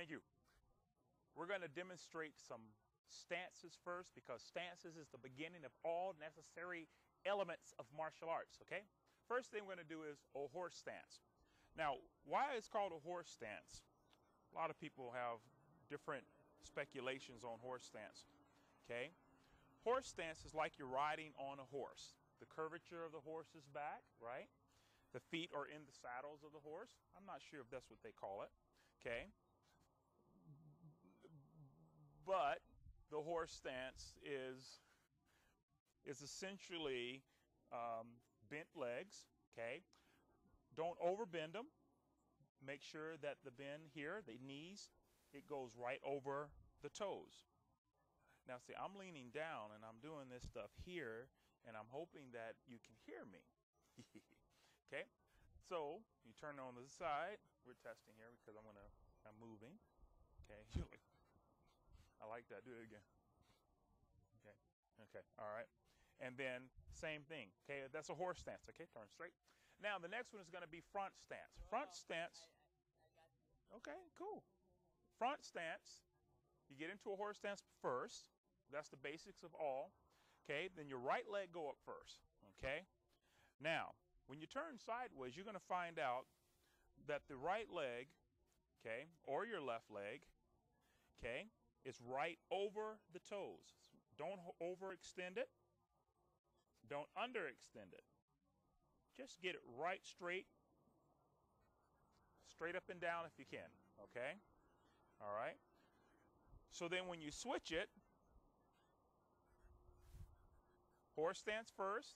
Thank you. We're going to demonstrate some stances first because stances is the beginning of all necessary elements of martial arts, okay? First thing we're going to do is a horse stance. Now, why it's called a horse stance? A lot of people have different speculations on horse stance, okay? Horse stance is like you're riding on a horse. The curvature of the horse's back, right? The feet are in the saddles of the horse. I'm not sure if that's what they call it, okay? But the horse stance is essentially bent legs, okay? Don't overbend them. Make sure that the bend here, the knees, it goes right over the toes. Now see, I'm leaning down and I'm doing this stuff here, and I'm hoping that you can hear me. Okay, so you turn on the side. We're testing here because I'm moving. Okay, I like that. Do it again. Okay, okay, all right. And then same thing. Okay, that's a horse stance. Okay, turn straight. Now the next one is going to be front stance. Front stance. Okay, cool. Front stance. You get into a horse stance first. That's the basics of all. Okay, then your right leg go up first. Okay. Now, when you turn sideways, you're going to find out that the right leg, okay, or your left leg, okay, is right over the toes. Don't overextend it. Don't underextend it. Just get it right straight up and down if you can, okay? All right. So then when you switch it, horse stance first,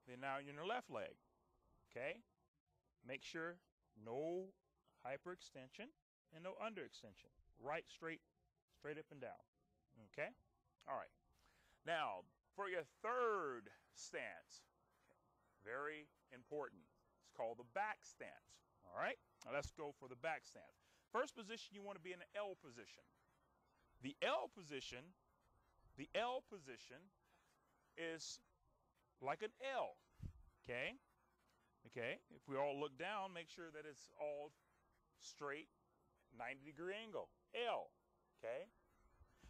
then now you're in your left leg, okay? Make sure no hyperextension and no underextension. Right, straight up and down, okay? All right. Now, for your third stance, very important. It's called the back stance, all right? Now let's go for the back stance. First position, you want to be in the L position. The L position is like an L, okay? Okay, if we all look down, make sure that it's all straight, 90-degree angle, L, okay?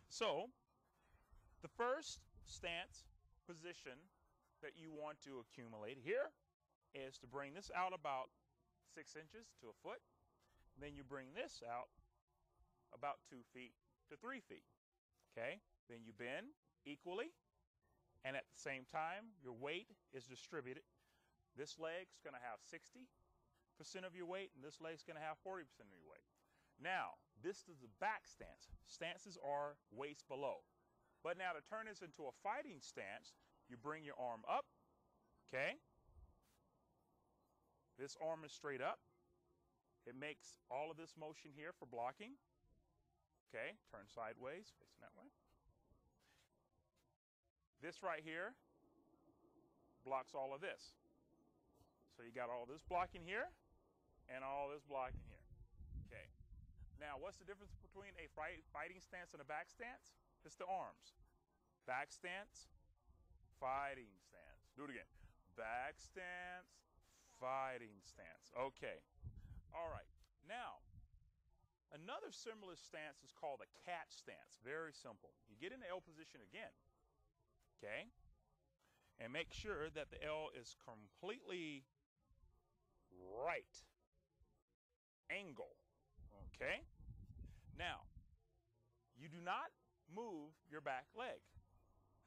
So, the first stance position that you want to accumulate here is to bring this out about 6 inches to a foot. Then you bring this out about 2 feet to 3 feet, okay? Then you bend equally, and at the same time, your weight is distributed. This leg's going to have 60% of your weight, and this leg's going to have 40% of your weight. Now, this is the back stance. Stances are waist below. But now to turn this into a fighting stance, you bring your arm up, okay? This arm is straight up. It makes all of this motion here for blocking. Okay, turn sideways, facing that way. This right here blocks all of this. So you got all this blocking here and all this blocking here. Okay. Now, what's the difference between a fighting stance and a back stance? It's the arms. Back stance, fighting stance. Do it again. Back stance, fighting stance. Okay. All right. Now, another similar stance is called a cat stance. Very simple. You get in the L position again. Okay. And make sure that the L is completely right angle. Okay. Now, you do not move your back leg.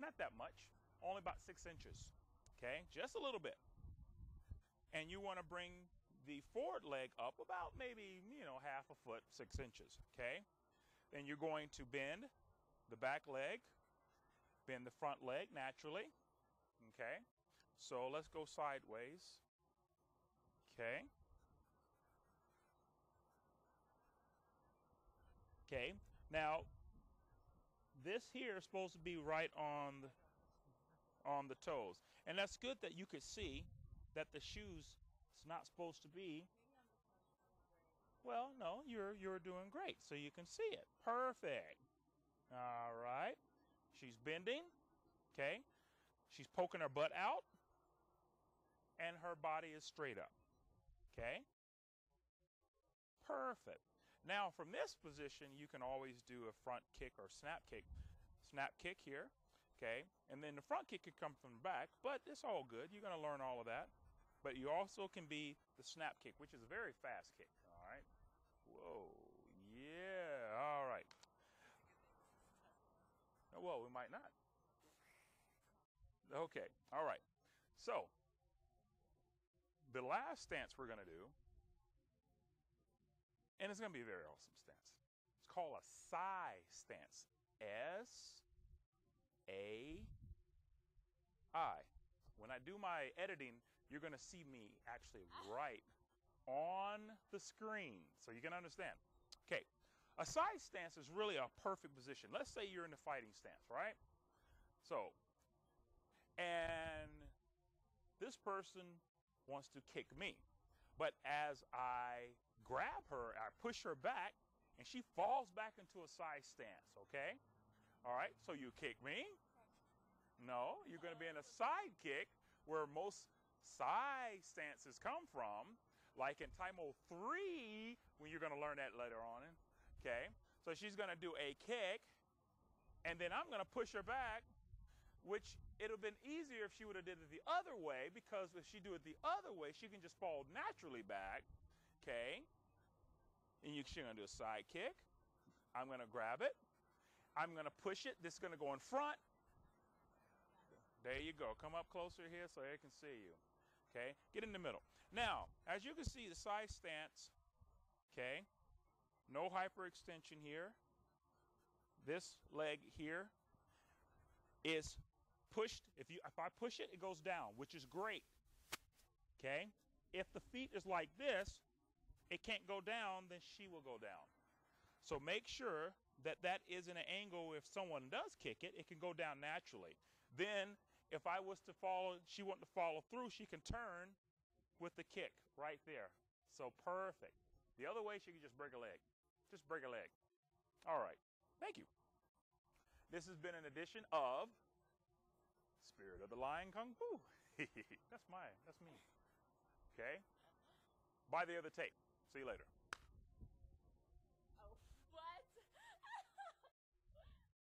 Not that much. Only about 6 inches. Okay. Just a little bit. And you want to bring the forward leg up about maybe, half a foot, 6 inches. Okay. Then you're going to bend the back leg, bend the front leg naturally. Okay. So let's go sideways. Okay. Okay. Now, this here is supposed to be right on the toes. And that's good that you could see that the shoes is not supposed to be. Well, no, you're doing great. So you can see it. Perfect. All right. She's bending. Okay. She's poking her butt out. And her body is straight up. Okay. Perfect. Now, from this position, you can always do a front kick or snap kick. Snap kick here, okay? And then the front kick can come from the back, but it's all good. You're going to learn all of that. But you also can be the snap kick, which is a very fast kick, all right? Whoa, yeah, all right. Well, we might not. Okay, all right. So, the last stance we're going to do, and it's going to be a very awesome stance. It's called a sigh stance. S-A-I. When I do my editing, you're going to see me actually right on the screen so you can understand. Okay, a side stance is really a perfect position. Let's say you're in the fighting stance, right? So, and this person wants to kick me. But as I grab her, I push her back, and she falls back into a side stance, okay? All right, so you kick me? No, you're going to be in a side kick where most side stances come from, like in Tymo 3, when you're going to learn that later on, okay? So she's going to do a kick, and then I'm going to push her back, which it would have been easier if she would have did it the other way, because if she do it the other way, she can just fall naturally back, okay? And she's going to do a side kick. I'm going to grab it. I'm going to push it. This is going to go in front. There you go. Come up closer here so they can see you, okay? Get in the middle. Now, as you can see, the side stance, okay? No hyperextension here. This leg here is pushed. If I push it, it goes down, which is great, okay? If the feet is like this, it can't go down, then she will go down. So make sure that that is in an angle. If someone does kick it, it can go down naturally. Then if I was to follow, she wanted to follow through, she can turn with the kick right there. So perfect. The other way, she can just break a leg. Just break a leg. All right. Thank you. This has been an edition of Spirit of the Lion Kung Fu. That's me. Okay? Buy the other tape. See you later.